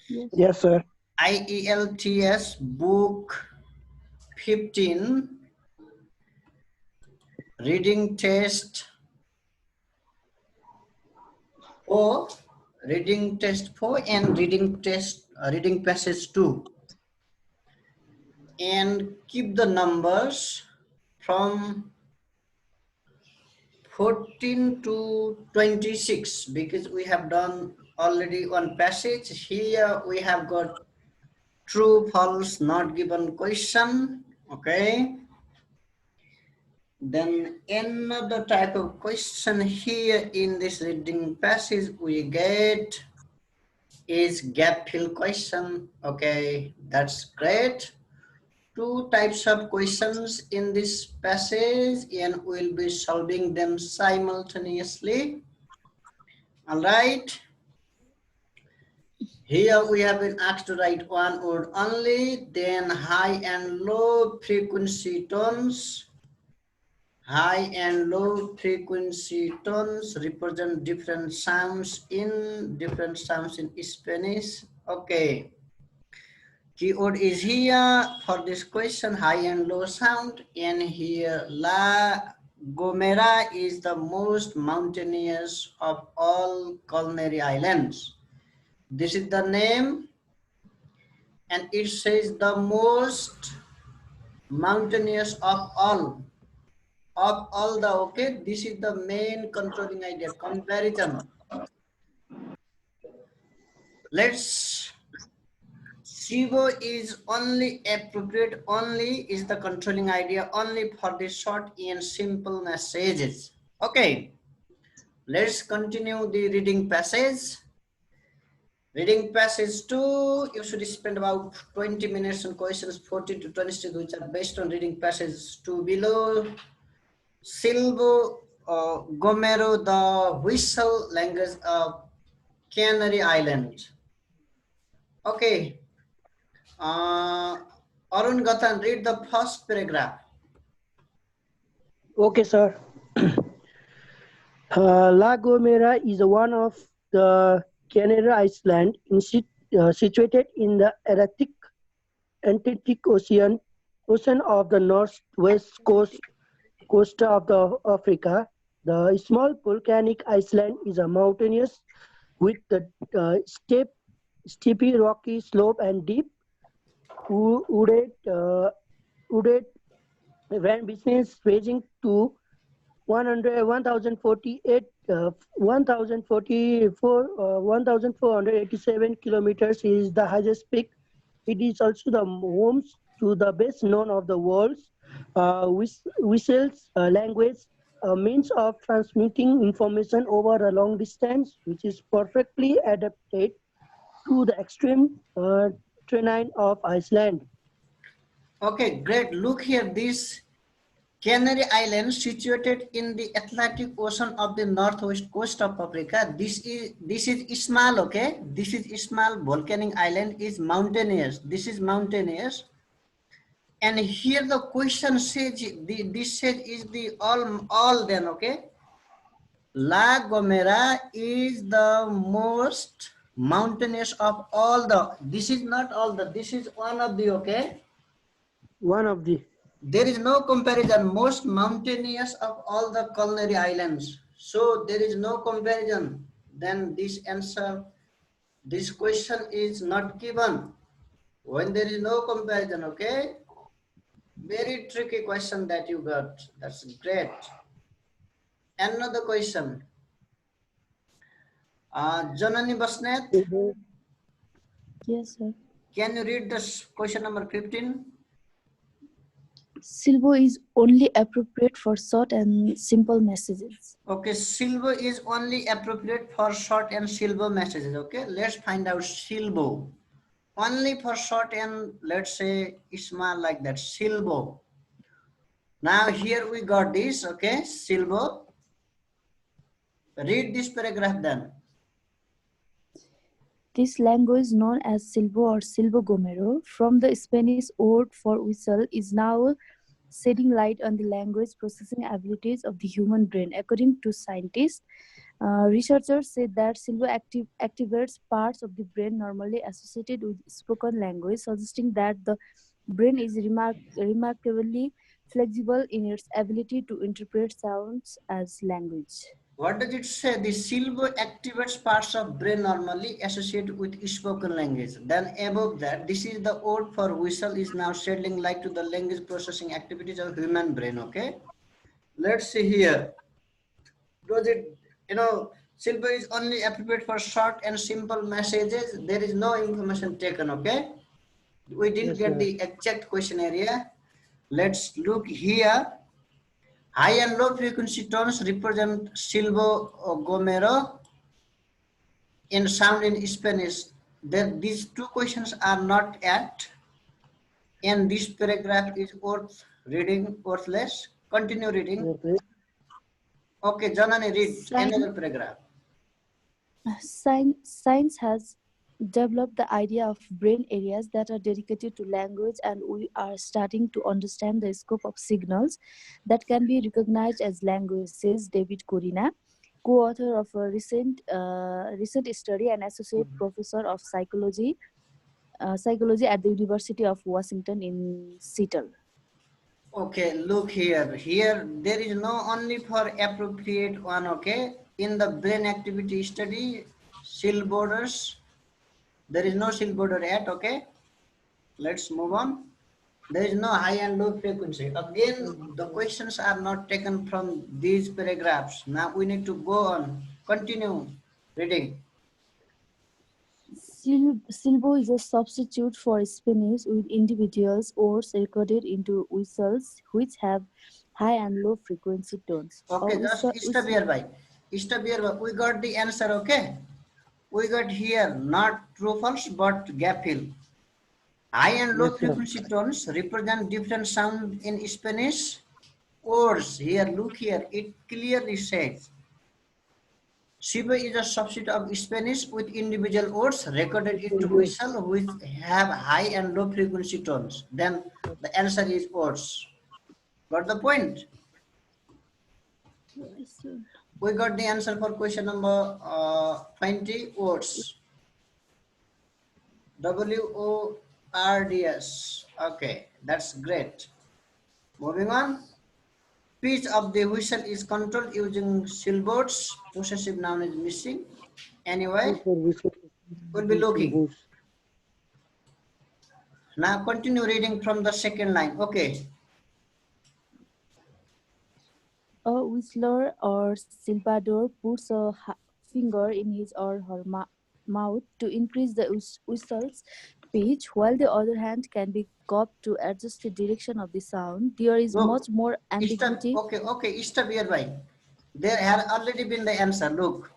Yes, sir. IELTS book 15 reading test 4, reading test 4 and reading passage 2, and keep the numbers from 14 to 26 because we have done already one passage. Here we have got true, false, not given question. Okay. Then another type of question here in this reading passage we get is gap fill question. Okay, that's great. Two types of questions in this passage and we'll be solving them simultaneously. All right. Here we have been asked to write one word only, then high and low frequency tones. High and low frequency tones represent different sounds in Spanish. Okay. Keyword is here for this question, high and low sound. And here, La Gomera is the most mountainous of all culinary islands. This is the name. And it says the most mountainous of all. Of all the, okay, this is the main controlling idea, comparison. Let's Shivo is only appropriate, only is the controlling idea only for the short and simple messages. Okay, let's continue the reading passage. Reading passage 2, you should spend about 20 minutes on questions 14 to 26, which are based on reading passage 2 below. Silvo Gomero, the whistle language of Canary Island. Okay. Arun Gatan, read the first paragraph. Okay, sir. La Gomera is one of the Canary Islands situated in the Atlantic Ocean of the northwest coast of Africa. The small volcanic island is a mountainous with the steepy rocky slope and deep wooded business ranging to 1,487 kilometers is the highest peak. It is also the home to the best known of the world's whistles language, a means of transmitting information over a long distance, which is perfectly adapted to the extreme terrain of Iceland. Okay, great. Look here, this Canary Island situated in the Atlantic Ocean of the northwest coast of Africa. This is Ismail, okay? This is Ismail volcanic island is mountainous. This is mountainous. And here the question says this says is the all then, okay? La Gomera is the most mountainous of all the. This is not all the. This is one of the, okay? One of the. There is no comparison. Most mountainous of all the culinary islands. So there is no comparison. Then this answer, this question is not given. When there is no comparison, okay? Very tricky question that you got. That's great. Another question. Janani Basnet. Yes, sir. Can you read this question number 15? Silvo is only appropriate for short and simple messages. Okay, silvo is only appropriate for short and silvo messages. Okay, let's find out silvo. Only for short and let's say Isma like that, silvo. Now here we got this, okay, silvo. Read this paragraph then. This language known as Silvo or Silvo Gomero from the Spanish word for whistle is now shedding light on the language processing abilities of the human brain. According to scientists, researchers said that silver activates parts of the brain normally associated with spoken language, suggesting that the brain is remarkably flexible in its ability to interpret sounds as language. What does it say? The silver activates parts of brain normally associated with spoken language. Then above that, this is the word for whistle is now shedding light to the language processing activities of human brain. Okay. Let's see here. Does it, silver is only appropriate for short and simple messages. There is no information taken. Okay. We didn't Yes, get sir. the exact question area. Let's look here. High and low frequency tones represent silvo gomero in sound in Spanish. These two questions are not at, and this paragraph is worth reading, worthless. Continue reading. Okay. Okay, Janani, read Science, another paragraph. science has developed the idea of brain areas that are dedicated to language, and we are starting to understand the scope of signals that can be recognized as language, says David Corina, co-author of a recent study and associate professor of psychology at the University of Washington in Seattle. Okay, look here. Here there is no only for appropriate one. Okay, in the brain activity study, seal borders. There is no seal border yet. Okay, let's move on. There is no high and low frequency. Again, the questions are not taken from these paragraphs. Now we need to go on. Continue reading. Silbo is a substitute for Spanish, with individuals words recorded into whistles which have high and low frequency tones. Okay, just stop here, bhai. Stop here. We got the answer. Okay, we got here not true false but gap fill. High and low Yes, sir. frequency tones represent different sound in Spanish words. Here, look here. It clearly says Shiba is a subset of Spanish with individual words recorded into whistle which have high and low frequency tones. Then the answer is words. Got the point? Yes, sir. We got the answer for question number 20, words. WORDS. Okay, that's great. Moving on. Pitch of the whistle is controlled using silboards. Possessive noun is missing. Anyway, we'll be looking. Now continue reading from the second line. Okay. A whistler or silbador puts a finger in his or her mouth to increase the whistle's pitch, while the other hand can be cupped to adjust the direction of the sound. There is Look, much more stop. ambiguity. Okay, stop here, bhai. There had already been the answer. Look.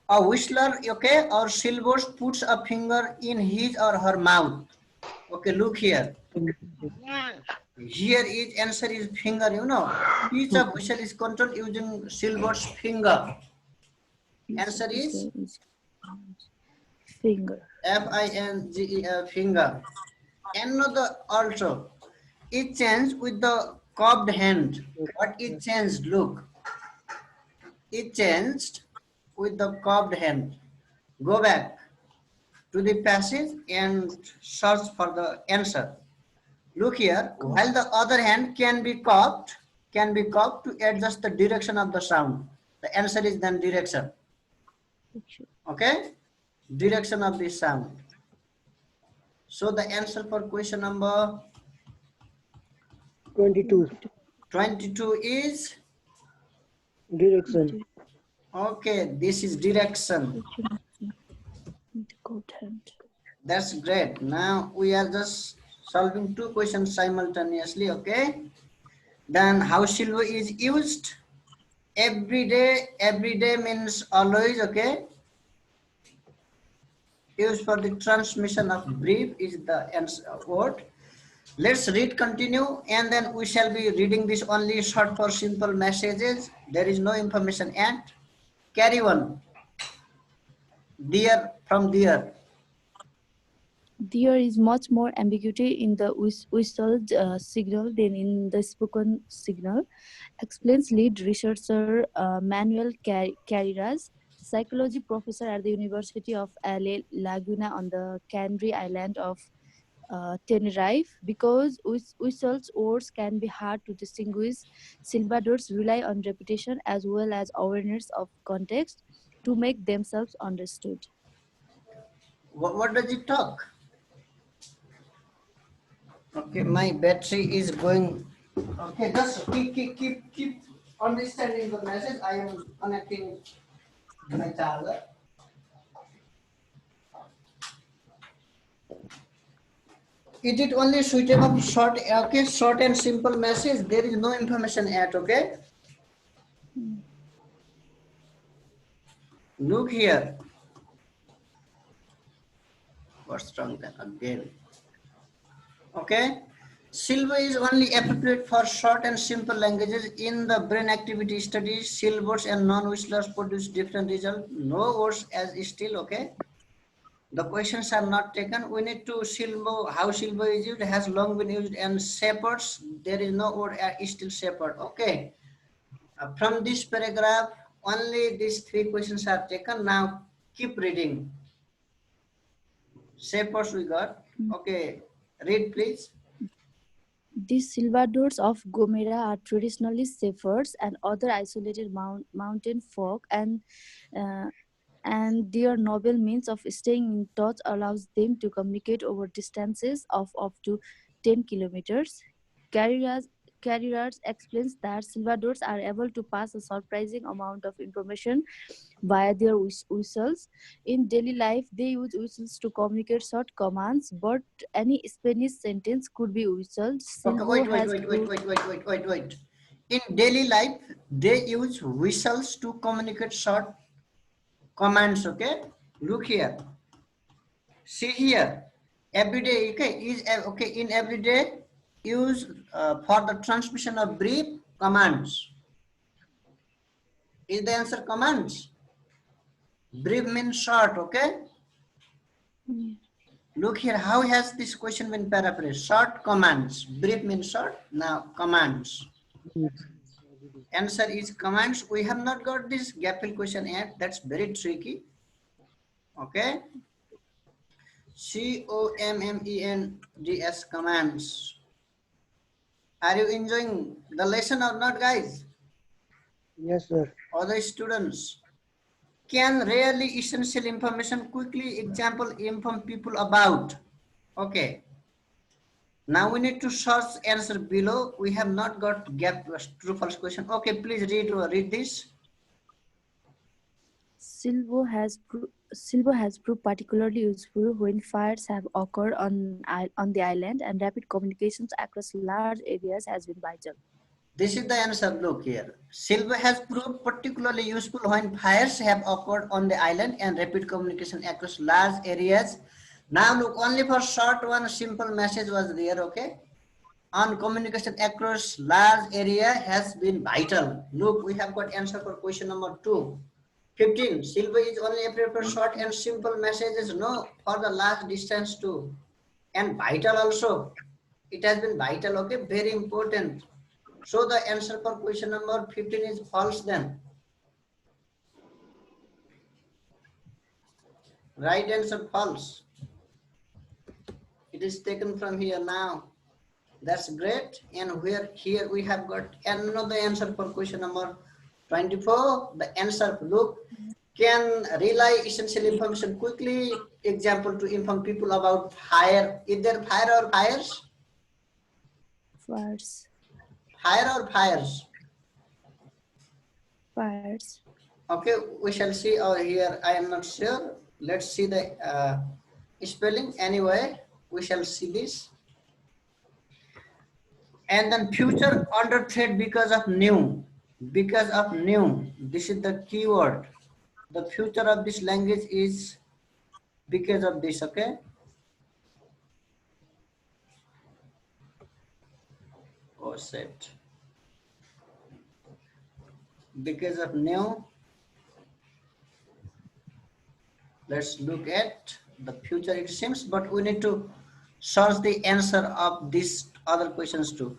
A whistler, okay, or silbos puts a finger in his or her mouth. Okay, look here. Here is answer is finger, Each of whistle is controlled using silver's finger. Answer is finger. Finger, finger. Another also. It changed with the cupped hand. What it changed? Look. It changed with the cupped hand. Go back to the passage and search for the answer. Look here, while the other hand can be cupped to adjust the direction of the sound. The answer is then direction. Okay? Direction of the sound. So the answer for question number 22. 22 is Direction. okay, this is direction. That's great. Now we are just solving two questions simultaneously, okay? Then how silver is used? Every day means always, okay? Used for the transmission of brief is the answer word. Let's read, continue, and then we shall be reading this only short for simple messages. There is no information and carry on. Dear from dear. There is much more ambiguity in the whistled signal than in the spoken signal, explains lead researcher Manuel Carreras, psychology professor at the University of Laguna on the Canary Island of Tenerife. Because whistles words can be hard to distinguish, Silvadors rely on repetition as well as awareness of context to make themselves understood. What does it talk? Okay, my battery is going. Okay, just keep understanding the message. I am connecting my charger. Is it only suitable short? Okay, short and simple message. There is no information yet. Okay, look here. What's wrong then again? Okay, silver is only appropriate for short and simple languages. In the brain activity studies, silvers and non-whistlers produce different results. No words as still. Okay. The questions are not taken. We need to silver. How silver is used has long been used, and shepherds. There is no word still shepherd. Okay. From this paragraph, only these three questions are taken. Now keep reading. Shepherds we got. Okay. Read please. These Silvadores of Gomera are traditionally shepherds and other isolated mountain folk, uh, and their noble means of staying in touch allows them to communicate over distances of up to 10 kilometers. Carreras, Carreras explains that Silvadores are able to pass a surprising amount of information via their whistles. In daily life, they use whistles to communicate short commands, but any Spanish sentence could be whistled. Okay. Silvo has proved Wait. In daily life, they use whistles to communicate short commands. Okay. Look here. See here. Every day. Okay. Is okay in everyday use for the transmission of brief commands. Is the answer commands? Brief means short, okay? Look here, how has this question been paraphrased? Short commands. Brief means short. Now commands. Answer is commands. We have not got this gap fill question yet. That's very tricky. Okay. COMMENDS commands. Are you enjoying the lesson or not, guys? Yes, sir. Other students can rarely essential information quickly example inform people about. Okay. Now we need to search answer below. We have not got gap true false question. Okay, please read this. Silvo has proved particularly useful when fires have occurred on the island and rapid communications across large areas has been vital. This is the answer. Look here. Silver has proved particularly useful when fires have occurred on the island and rapid communication across large areas. Now look, only for short one simple message was there. Okay. On communication across large area has been vital. Look, we have got answer for question number 2. 15. Silver is only appropriate for short and simple messages. No, for the large distance too. And vital also. It has been vital. Okay. Very important. So the answer for question number 15 is false then. Right answer false. It is taken from here now. That's great. And here we have got another answer for question number 24. The answer, look, can relay essential information quickly. Example to inform people about fire. Is there fire or fires? Fires. Fire or fires? Fires. Okay, we shall see over here. I am not sure. Let's see the spelling. Anyway, we shall see this. And then future under threat because of new. Because of new. This is the keyword. The future of this language is because of this, okay? Oh shit. Because of new. Let's look at the future it seems, but we need to search the answer of these other questions too.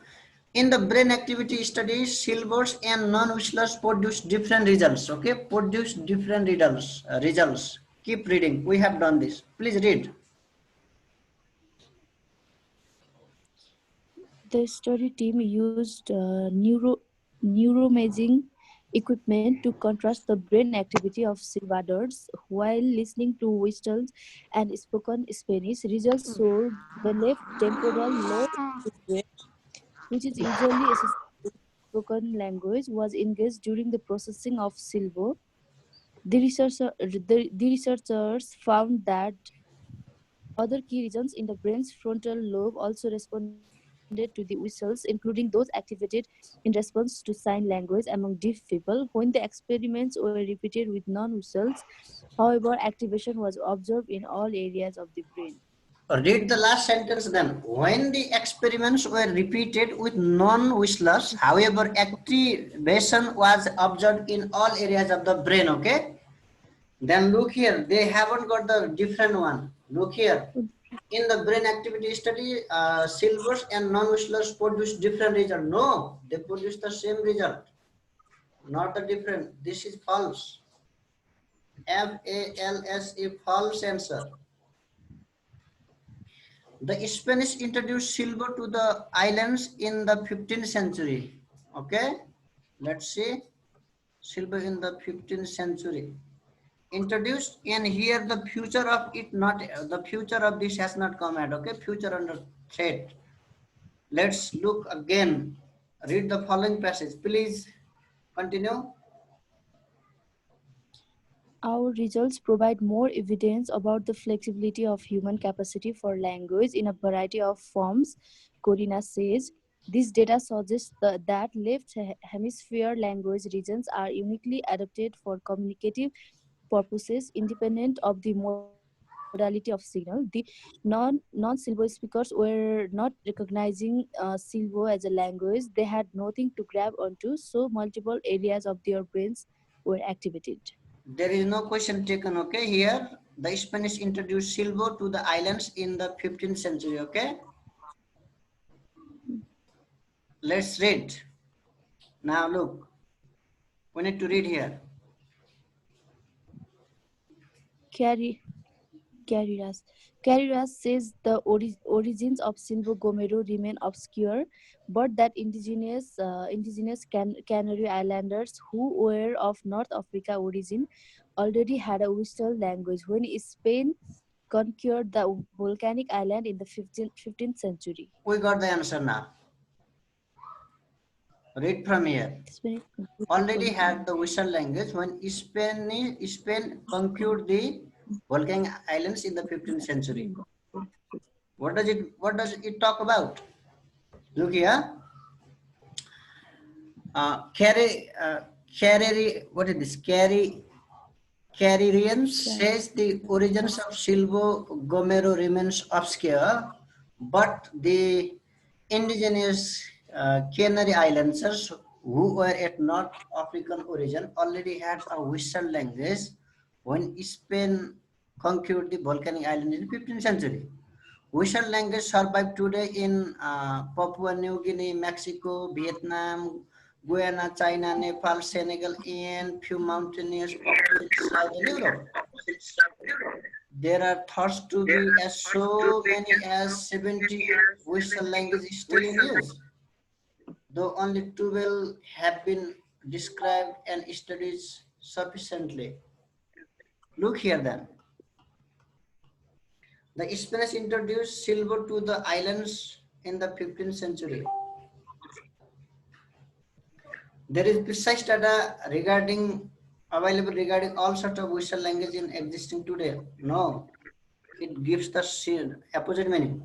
In the brain activity studies, silvers and non-whistlers produce different results. Okay, produce different results. Keep reading. We have done this. Please read. The study team used neuroimaging equipment to contrast the brain activity of silvadors while listening to whistles and spoken Spanish. Results showed the left temporal lobe of the brain, which is usually associated with spoken language, was engaged during the processing of silvo. The researchers found that other key regions in the brain's frontal lobe also responded to the whistles, including those activated in response to sign language among deaf people. When the experiments were repeated with non-whistles, however, activation was observed in all areas of the brain. Read the last sentence then. When the experiments were repeated with non-whistlers, however, activation was observed in all areas of the brain. Okay. Then look here. They haven't got the different one. Look here. In the brain activity study, silvers and non-whistlers produce different result. No, they produce the same result, not the different. This is false. FALS, false answer. The Spanish introduced silver to the islands in the 15th century. Okay, let's see. Silver in the 15th century. Introduced, and here the future of it, not the future of this has not come out. Okay, future under threat. Let's look again. Read the following passage. Please continue. Our results provide more evidence about the flexibility of human capacity for language in a variety of forms, Corina says. This data suggests that left hemisphere language regions are uniquely adapted for communicative purposes independent of the modality of signal. The non-Silvo speakers were not recognizing Silvo as a language. They had nothing to grab onto, so multiple areas of their brains were activated. There is no question taken. Okay, here the Spanish introduced silver to the islands in the 15th century. Okay, let's read. Now look, we need to read here. Carrie Carreras. Carreras says the origins of Silvo Gomero remain obscure, but that indigenous Canary Islanders who were of North Africa origin already had a whistle language when Spain conquered the volcanic island in the 15th century. We got the answer now. Read from here. Already had the whistle language when Spain conquered the volcanic islands in the 15th century. What does it talk about? Look here. What is this? Carrierians says the origins of Silvo Gomero remains obscure, but the indigenous Canary Islanders who were at North African origin already had a whistle language when Spain conquered the volcanic island in the 15th century. Whistle language survive today in Papua New Guinea, Mexico, Vietnam, Guyana, China, Nepal, Senegal, and few mountainous populations in Southern Europe. There are thoughts to be as so many as 70 whistle languages still in use, though only 12 have been described and studied sufficiently. Look here then. The Spanish introduced silver to the islands in the 15th century. There is precise data available regarding all sorts of whistle language in existing today. No, it gives the opposite meaning.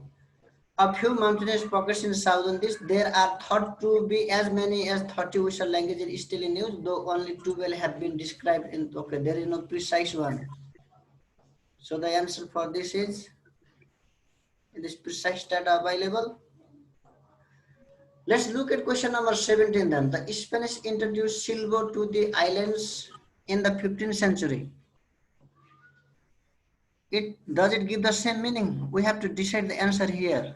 A few mountainous pockets in southern this, there are thought to be as many as 30 whistle languages still in use, though only 12 have been described in, okay, there is no precise one. So the answer for this is, this precise data available. Let's look at question number 17 then. The Spanish introduced silver to the islands in the 15th century. Does it give the same meaning? We have to decide the answer here.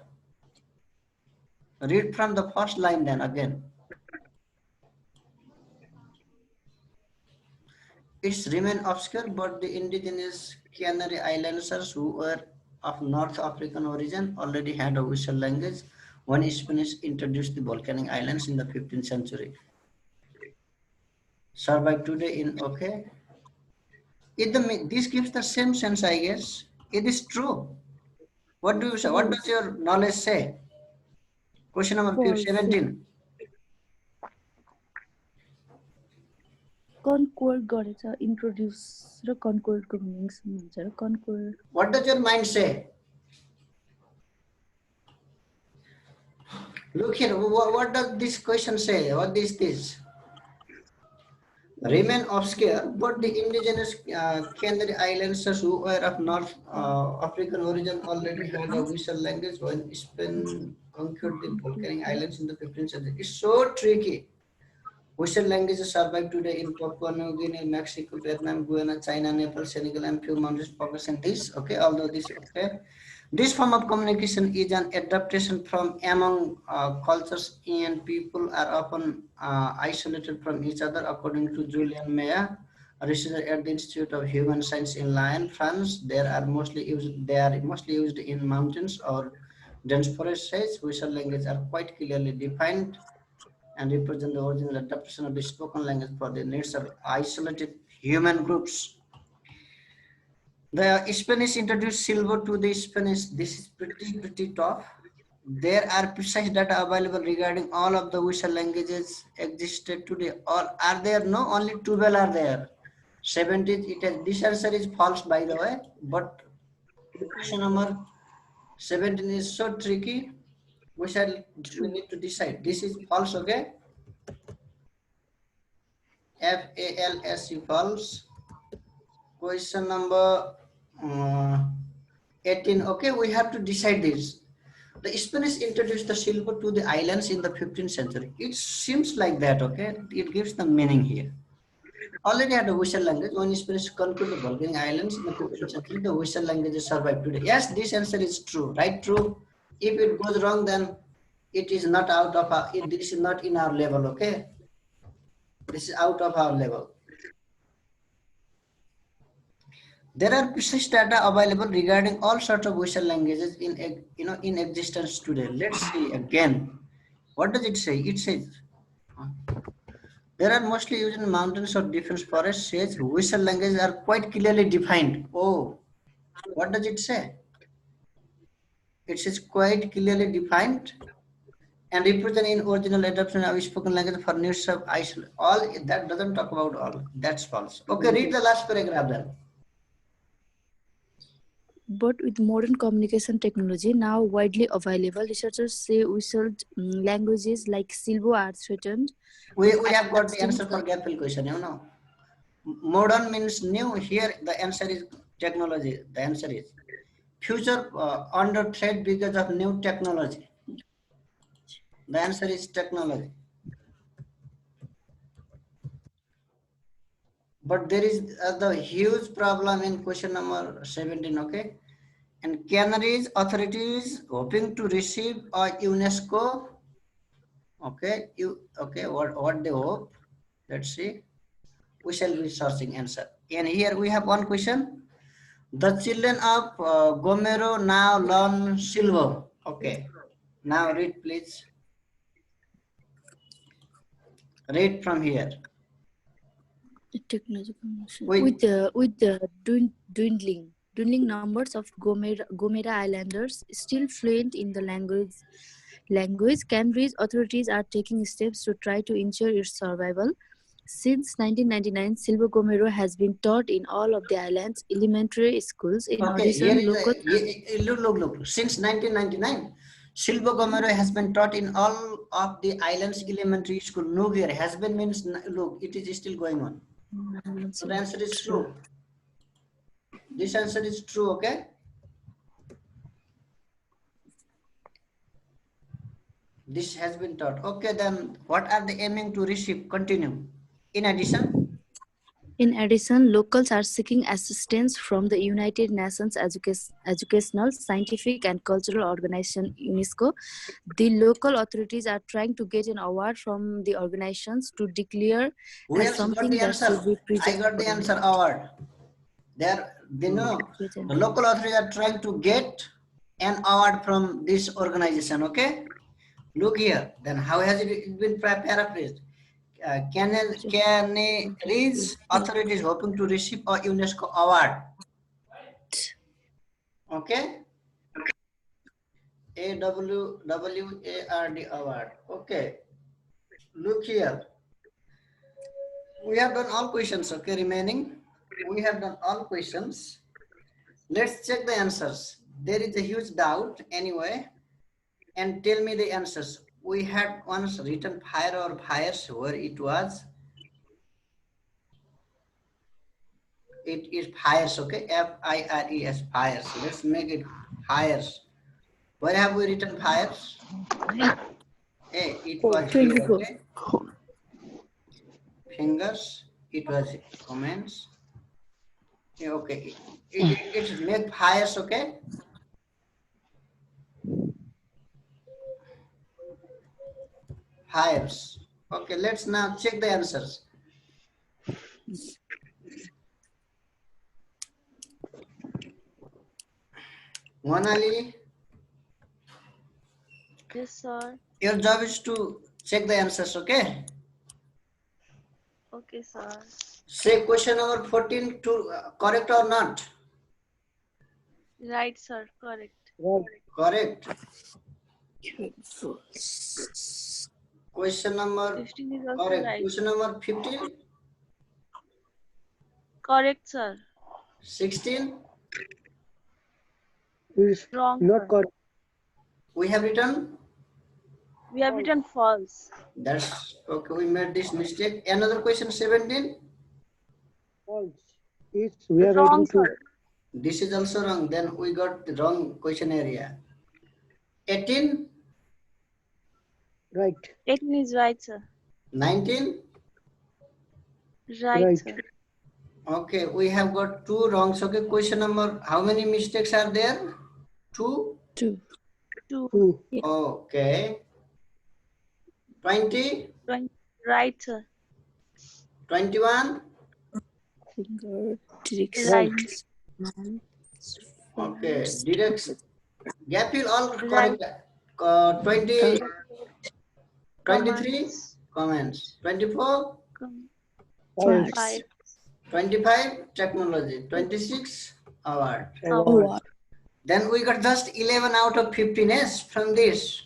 Read from the first line then again. Its remain obscure, but the indigenous Canary Islanders who were of North African origin already had a whistle language when Spanish introduced the volcanic islands in the 15th century. Survive today in okay. This gives the same sense, I guess. It is true. What do you say? What does False. your knowledge say? Question number False. 17. Concord गरेछ introduce र concord को meaning हुन्छ र concord. What does your mind say? Look here. What does this question say? What is this? Remain obscure, but the indigenous Canary Islanders who were of North African origin already had a whistle language when Spain conquered the volcanic islands in the 15th century. It's so tricky. Whistle languages survive today in Papua New Guinea, Mexico, Vietnam, Guyana, China, Nepal, Senegal, and few mountains population. This, okay, although this, okay. This form of communication is an adaptation from among cultures, and people are often isolated from each other, according to Julian Meyer, a researcher at the Institute of Human Science in Lyon, France. They are mostly used in mountains or dense forest sites. Whistle languages are quite clearly defined and represent the original adaptation of the spoken language for the needs of isolated human groups. The Spanish introduced silver to the Spanish. This is pretty tough. There are precise data available regarding all of the whistle languages existed today. Or are there? No, only 12 are there. 17. This answer is false, by the way. But question number 17 is so tricky. We need to decide. This is false, okay? F-A-L-S-E, false. Question number 18. Okay, we have to decide this. The Spanish introduced the silver to the islands in the 15th century. It seems like that, okay? It gives the meaning here. Already had a whistle language. When Spanish conquered the volcanic islands in the 15th century, the whistle languages survived today. Yes, this answer is true, right? True. If it goes wrong, then it is not out of our, this is not in our level, okay? This is out of our level. There are precise data available regarding all sorts of whistle languages in existence today. Let's see again. What does it say? It says there are mostly used in mountains or defense forests. Says whistle languages are quite clearly defined. Oh, what does it say? It says quite clearly defined and represent in original adoption of spoken language for needs of isolation. All that doesn't talk about all. That's false. Okay, read the last paragraph then. But with modern communication technology now widely available, researchers say whistled languages like Silbo are threatened. We have got the answer for gap fill question, you know. Modern means new. Here the answer is technology. The answer is future under threat because of new technology. The answer is technology. But there is the huge problem in question number 17, okay? And Canaries authorities hoping to receive a UNESCO, okay? What they hope? Let's see. We shall be searching answer. And here we have one question. The children of Gomero now learn silver. Okay. Now read, please. Read from here. Technology with the dwindling numbers of Gomera Islanders still fluent in the language, Canaries authorities are taking steps to try to ensure its survival. Since 1999, Silvo Gomero has been taught in all of the island's elementary schools. In addition, look. Since 1999, Silvo Gomero has been taught in all of the island's elementary school. No, here has been means look, it is still going on. So the answer is true. This answer is true, okay? This has been taught. Okay, then what are they aiming to receive? Continue. In addition, In addition, locals are seeking assistance from the United Nations Educational, Scientific and Cultural Organization UNESCO. The local authorities are trying to get an award from the organizations to declare Who as else got something the that should answer? be I preserved got the answer permanently. award. They know the local authorities are trying to get an award from this organization. Okay, look here. Then how has it been paraphrased? Canary's authority is hoping to receive a UNESCO award. Okay, AWWARD award. Okay, look here. We have done all questions. Okay, remaining. We have done all questions. Let's check the answers. There is a huge doubt anyway. And tell me the answers. We had once written fire or fires where it was. It is fires, okay? F-I-R-E-S, fires. Let's make it fires. Where have we written fires? Hey, it was here, 24. okay? Fingers, it was comments. Yeah, okay. It's make fires, okay? Fires. Okay, let's now check the answers. Monali, Yes, sir. your job is to check the answers, okay? Okay, sir. Say question number 14 to correct or not? Right, sir. Correct. Right. Correct. False. Question number 15 is also correct. right. Question number 15, Correct, sir. 16. Is Wrong, not sir. correct. We have written. We have written false. That's okay. We made this mistake. Another question 17. False. Is we are Wrong, writing to sir. This is also wrong. Then we got the wrong question area. 18, right. 18 is right, sir. 19. Right, Right. sir. Okay, we have got two wrongs. Okay, question number. How many mistakes are there? Two. 2. 2. 2. Okay. 20. 20. Right, sir. 21. Finger, direction. Right. Okay. Direction. Gap will all Right. correct. 20. 23. Commands. Comments. 24. False. 5. 25. Technology. 26. Award. Award. Then we got just 11 out of 15 yes from this.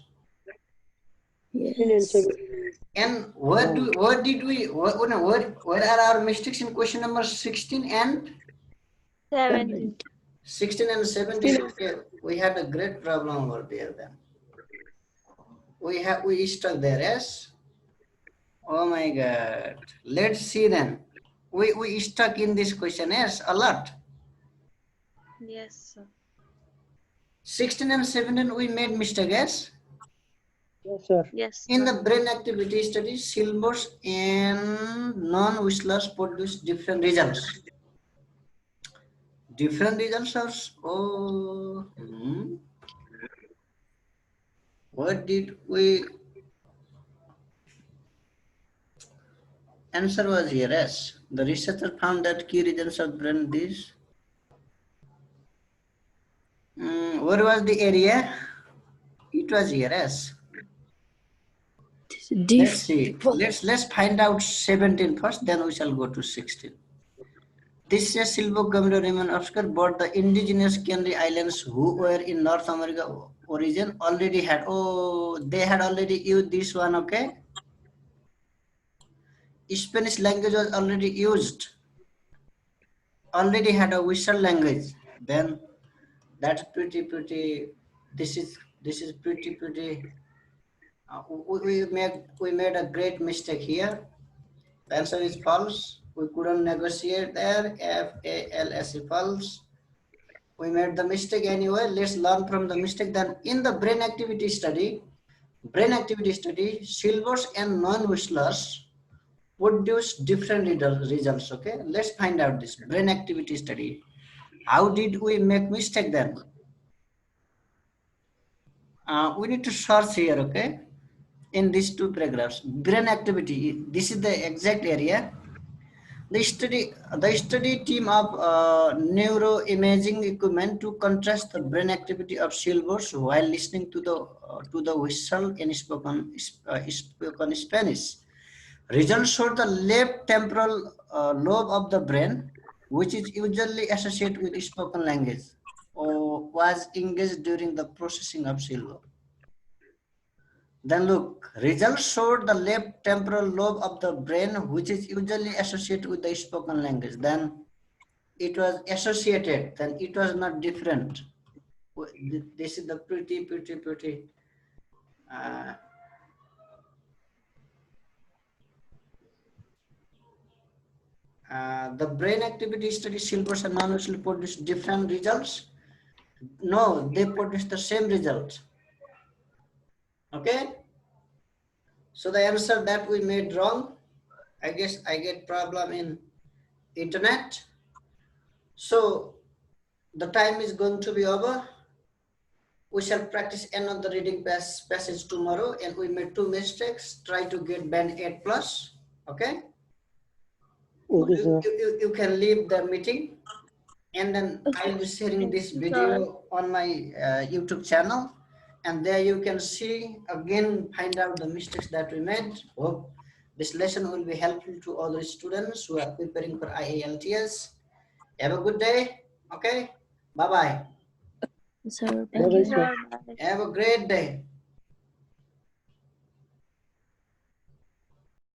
16 and 17. And where are our mistakes in question number 16 and 17. 16 and 17? Okay, we had a great problem over there then. We stuck there, yes? Oh my god. Let's see then. We stuck in this question, yes, a lot. Yes, sir. 16 and 17 we made mistake, yes? Yes, sir. Yes, In sir. the brain activity study, syllables and non-whistlers produce different results. Different results are, what did we, answer was here, yes. The researcher found that key regions of brain, this. Where was the area? It was here, yes. Let's see. Let's find out 17 first, then we shall go to 16. This year, Silvo Camilo Raymond Oscar bought the indigenous Canary Islands who were in North America origin already had, they had already used this one, okay? Spanish language was already used, already had a whistle language. Then that's pretty, this is pretty, we made a great mistake here. The answer is false. We couldn't negotiate there. F-A-L-S, false. We made the mistake anyway. Let's learn from the mistake. Then in the brain activity study, silvers and non-whistlers produce different results. Okay, let's find out this brain activity study. How did we make mistake then? We need to search here, okay, in these two paragraphs. Brain activity, this is the exact area. The study team of neuroimaging equipment to contrast the brain activity of silvers while listening to the whistle in spoken Spanish. Results show the left temporal lobe of the brain, which is usually associated with spoken language, or was engaged during the processing of silver. Then look, results showed the left temporal lobe of the brain, which is usually associated with the spoken language. Then it was associated, then it was not different. This is the pretty. The brain activity study silvers and non-usually produce different results. No, they produce the same results. Okay. So the answer that we made wrong, I guess I get problem in internet. So the time is going to be over. We shall practice another reading passage tomorrow, and we made 2 mistakes. Try to get band 8 plus. Okay. Okay, sir. You can leave the meeting, and then I will be sharing this video on my YouTube channel, and there you can see again, find out the mistakes that we made. Hope this lesson will be helpful to all the students who are preparing for IELTS. Have a good day. Okay, bye bye. Sir, Bye thank bye, you. sir. Have a great day.